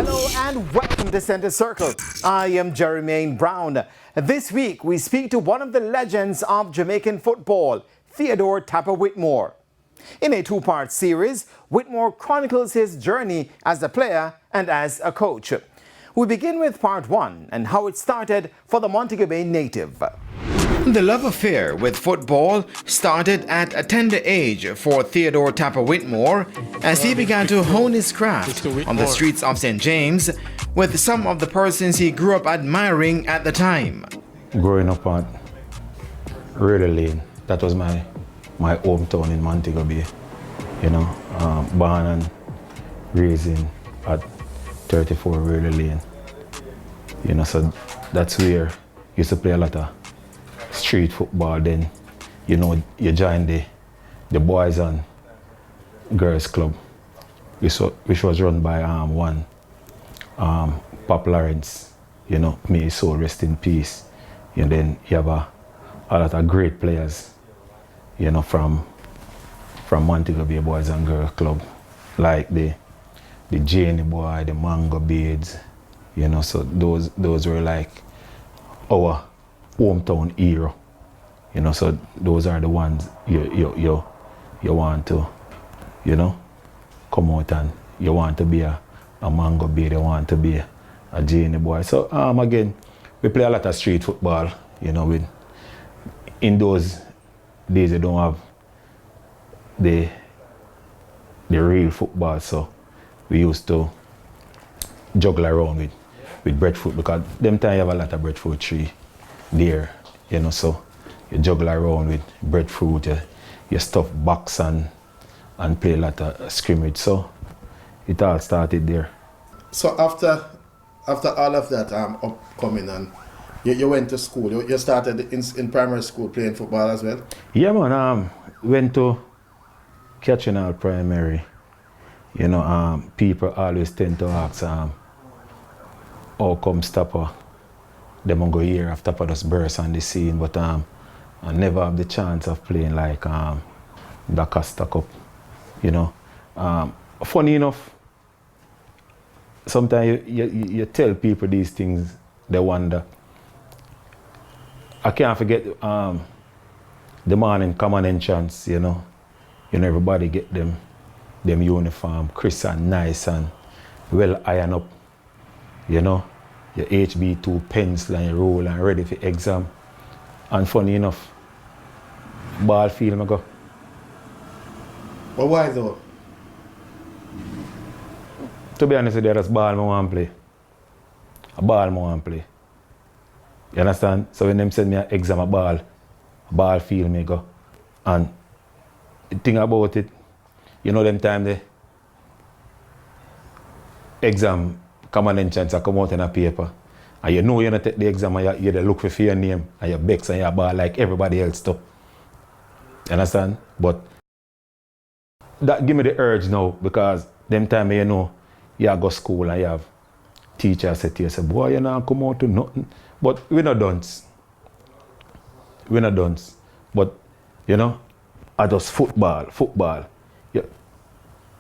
Hello and welcome to Center Circle. I am Jermaine Brown. This week we speak to one of the legends of Jamaican football, Theodore Tappa Whitmore. In a two-part series, Whitmore chronicles his journey as a player and as a coach. We begin with part one and how it started for the Montego Bay native. The love affair with football started at a tender age for Theodore Tappa Whitmore as he began to hone his craft on the streets of St. James with some of the persons he grew up admiring at the time. Growing up at Riddle Lane, that was my hometown in Montego Bay. You know, born and raised at 34 Riddle Lane. You know, so that's where I used to play a lot of street football. Then, you know, you join the boys and girls club, which was run by one Pop Lawrence. You know, may his soul rest in peace. And then you have a lot of great players, you know, from Montego Bay Boys and Girls Club, like the Janie Boy, the Mango Beads, you know. So those were like our hometown hero, you know. So those are the ones you want to, you know, come out and you want to be a Mango Bead, you want to be a Janie Boy. So again, we play a lot of street football, you know. In those days you don't have the real football, so we used to juggle around with breadfruit, because them time you have a lot of breadfruit tree there, you know. So you juggle around with breadfruit, you stuff box and play a lot of scrimmage. So it all started there. So after all of that upcoming, and you went to school, you started in primary school playing football as well? Yeah, man. Went to Catchinall Primary. You know, people always tend to ask, how come Tappa, them go here after Tappa just burst on the scene, but I never have the chance of playing like the Costa Cup, you know. Funny enough, sometimes you tell people these things, they wonder. I can't forget the morning common entrance, you know. You know, everybody get them uniform, crisp and nice and well ironed up, you know. Your HB2 pencil and your roll and ready for exam. And funny enough, ball field I go. But why though? To be honest with you, that's ball I want to play. A ball I want to play. You understand? So when them send me an exam, a ball field me go. And the thing about it, you know, them time the exam common entrance I come out in a paper, and you know you're not take the exam and you look for your name and your bex and your ball like everybody else too. You understand? But that give me the urge now, because them time you know you go school and you have teachers say to you, say, boy, you know, come out to nothing. But we're not dunce. We're not dunce. But you know, I just football. Yeah.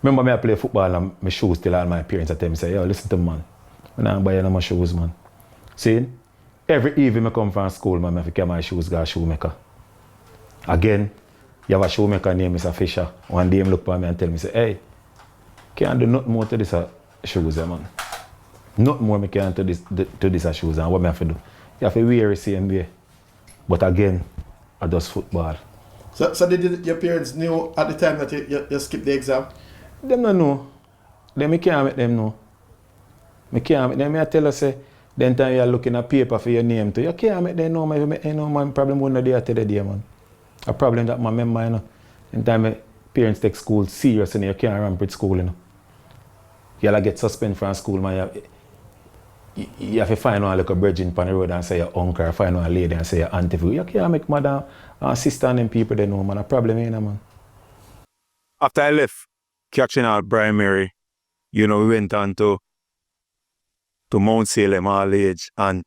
Remember me I play football and my shoes till all my parents at me say, yo, listen to me, man. I'm not buying my shoes, man. See, every evening I come from school, man, I have to carry my shoes, go to shoemaker. Again, you have a shoemaker name is a Fisher. One day he look at me and tell me, say, hey, can't do nothing more to this shoes, man. Nothing more I can't do this shoes, and what I have to do? You have to wear the same way. But again, I just football. So did your parents knew at the time that you skipped the exam? Them don't know. Them can't make them know. I can't make them. I tell you, say, then time you're looking at paper for your name too, you can't make them know. If you make them know, my problem wouldn't be there to the day, man. A problem that my member, you know. Then time my parents take school serious, and you can't ramp with school, you know. You'll get suspended from school, man. You have to find one like a bridging on the road and say your uncle, or find one lady and say your auntie. You can't make mother and sister and them people they know, man. A problem, you know, man. After I left Catchinall Primary, you know, we went on to Mount Salem all age, and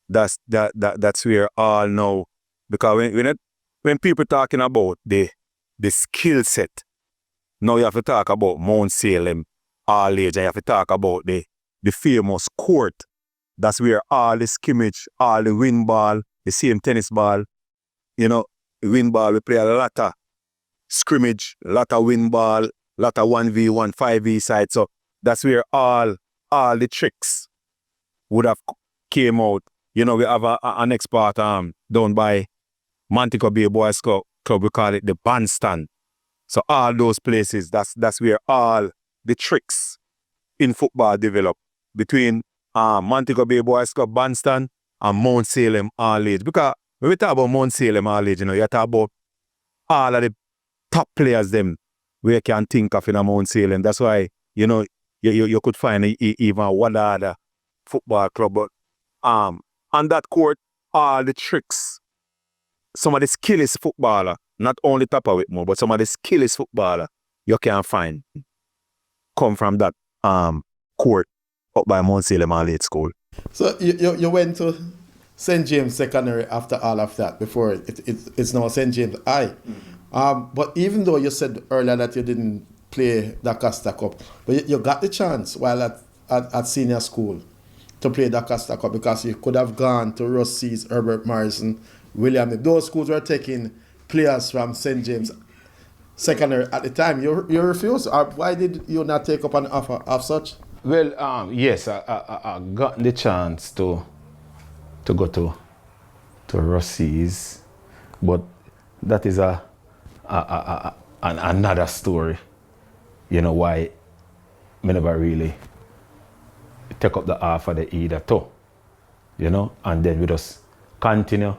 that's where all now, because when people talking about the skill set, now you have to talk about Mount Salem all age, and you have to talk about the the famous court. That's where all the scrimmage, all the win ball, the same tennis ball, you know, win ball, we play a lot of scrimmage, a lot of win ball, lot of 1v1, 5v side. So that's where all the tricks would have came out. You know, we have an next part down by Montego Bay Boys Club, we call it the bandstand. So all those places, that's where all the tricks in football develop between Montego Bay Boys Club bandstand and Mount Salem All Age. Because when we talk about Mount Salem All Age, you know, you talk about all of the top players them we can think of in a Mount Salem. That's why, you know, you could find even one other football club. But on that court, all the tricks, some of the skillest footballer, not only Tappa Whitmore, but some of the skillest footballer you can find come from that court up by Mount Salem All Age School. So you went to St. James Secondary after all of that, before it's now St. James I. But even though you said earlier that you didn't play the Costa Cup, but you got the chance while at senior school to play the Costa Cup, because you could have gone to Rossi's, Herbert Morrison, William. If those schools were taking players from St. James Secondary at the time, you refused. Why did you not take up an offer of such? Well, yes, I got the chance to go to Rossi's, but that is another story. You know why I never really take up the offer the either too. You know, and then we just continue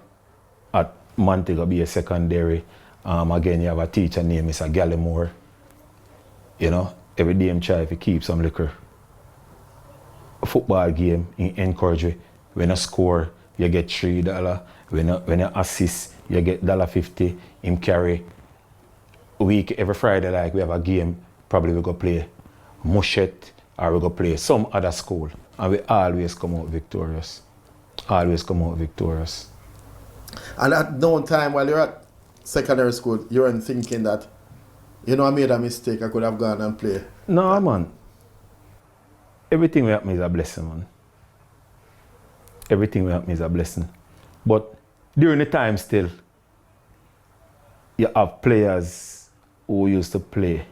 at Montego Bay Secondary. Again, you have a teacher named Mr. Gallimore. You know, every day I'm trying to keep some liquor. Football game, he encourage you. When you score, you get $3. When you assist, you get $1.50. Him carry week every Friday, like we have a game. Probably we go play Mushet or we go play some other school, and we always come out victorious. Always come out victorious. And at no time while you're at secondary school, you weren't thinking that, you know, I made a mistake, I could have gone and played. No, man. Everything we happen is a blessing, man. Everything we happen is a blessing. But during the time still, you have players who used to play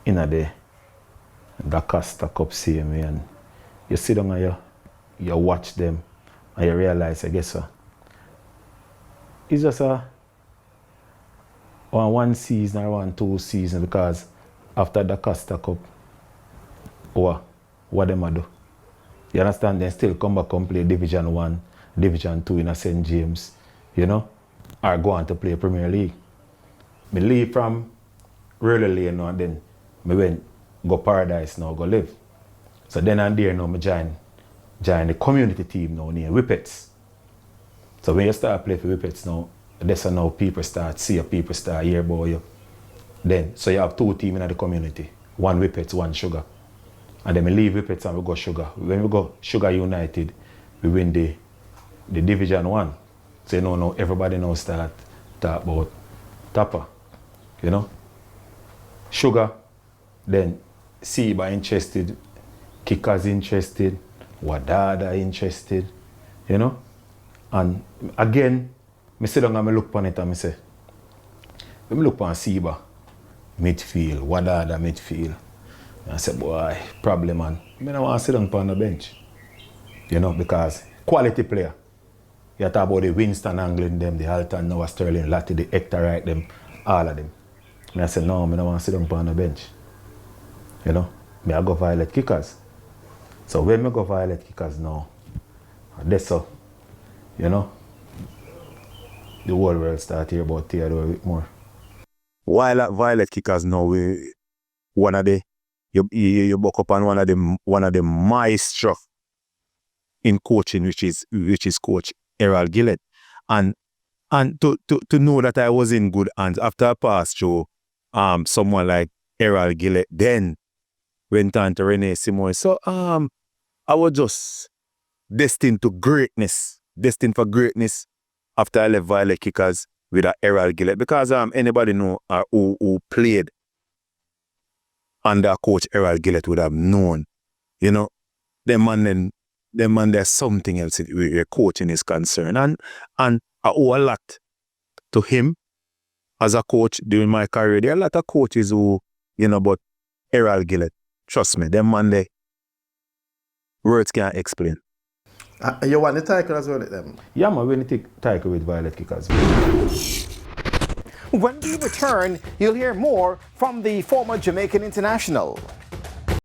in the Costa Cup same way, and you sit down and you watch them and you realize, I guess, it's just one season or 2 seasons, because after the Costa Cup, what them do? You understand? They still come back and play Division 1, Division 2 in a St. James, you know, or go on to play Premier League. I leave from really late now, and then I went go Paradise now, go live. So then and there now I join the community team now near Whippets. So when you start playing for Whippets now, that's how people start see you, people start hear about you. Then, so you have 2 teams in the community, one Whippets, one Sugar. And then we leave Whippets and we go Sugar. When we go Sugar United, we win the Division 1. So you know now everybody now start talk about Tappa, you know. Sugar, then Seba interested, Kickers interested, Wadada interested, you know. And again, I sit down and I look upon it and I say, when I look upon Seba, midfield, Wadada midfield, I said, boy, problem, man. I don't want to sit down on the bench. You know, because quality player. You talk about the Winston Anglin them, the Alton, Noah Sterling, Latti, the Hector Wright them, all of them. And I said, no, I don't want to sit down on the bench. You know, I go Violet Kickers. So when I go Violet Kickers now, that's so, you know, the whole world start hear about Theodore Whitmore. While at Violet Kickers now, one of the you buck up on one of the maestro in coaching, which is Coach Errol Gillett, and to know that I was in good hands after I passed through someone like Errol Gillett, then went on to Renee Simone. So I was just destined for greatness after I left Violet Kickers with Errol Gillett, because anybody know who played under Coach Errol Gillett would have known You know, them man there's something else where your coaching is concerned. And I owe a lot to him as a coach during my career. There are a lot of coaches who, but Errol Gillett, trust me, them man they words can't explain. You won the title as well with them? Yeah, man, we take title with Violet Kickers. When we return, you'll hear more from the former Jamaican international.